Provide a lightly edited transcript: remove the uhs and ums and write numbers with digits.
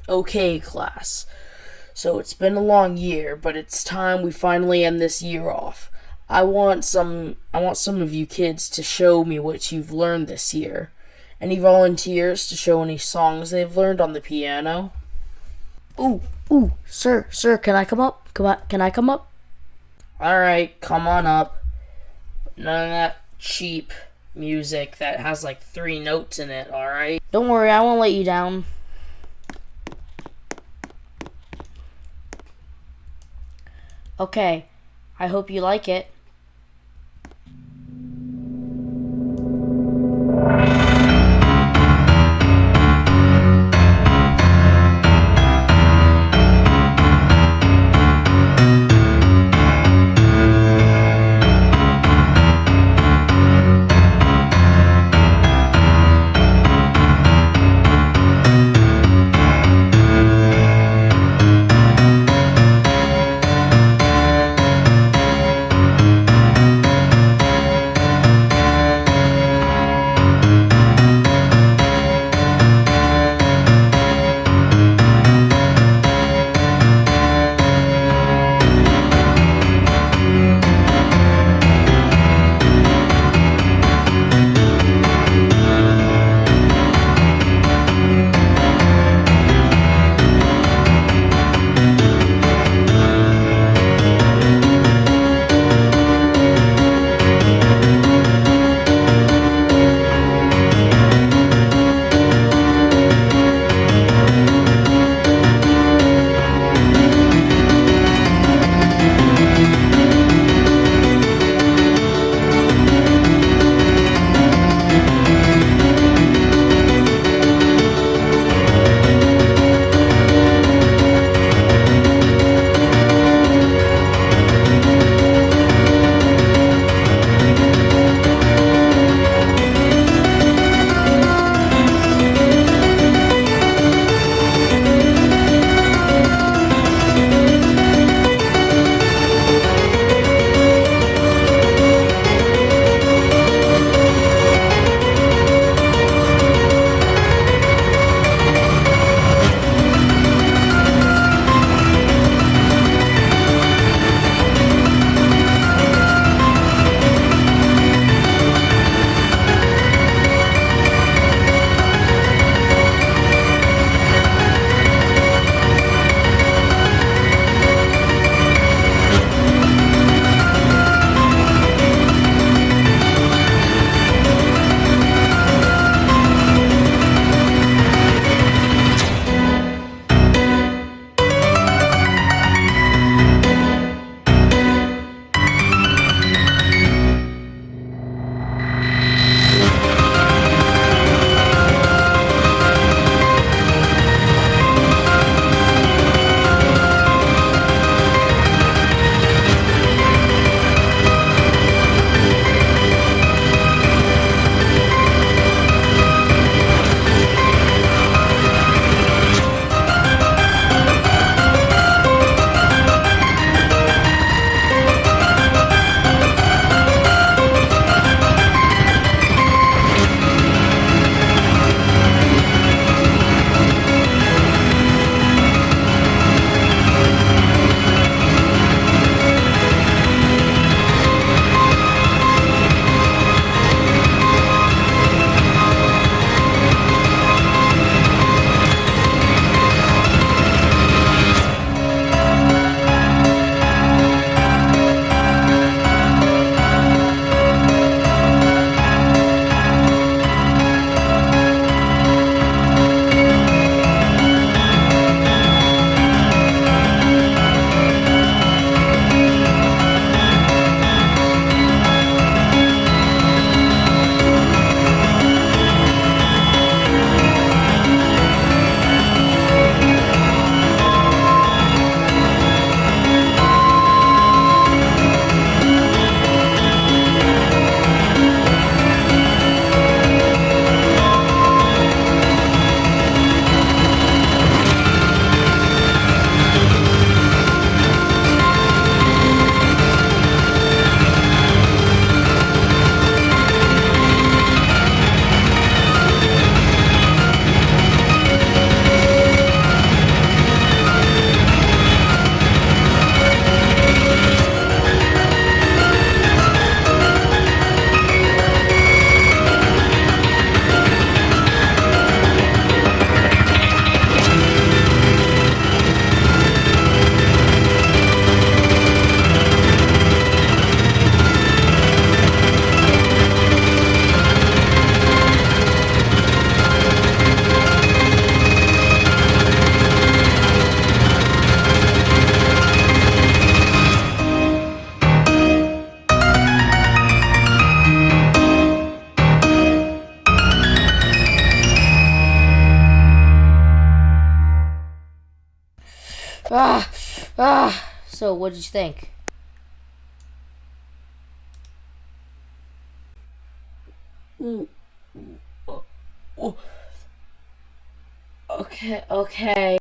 Okay, class. So it's been a long year, but it's time we finally end this year off. I want some of you kids to show me what you've learned this year. Any volunteers to show any songs they've learned on the piano? Ooh, ooh, sir, can I come up? Can I come up? Alright, come on up. None of that cheap music that has like 3 notes in it, alright? Don't worry, I won't let you down. Okay, I hope you like it. So, what did you think? Okay.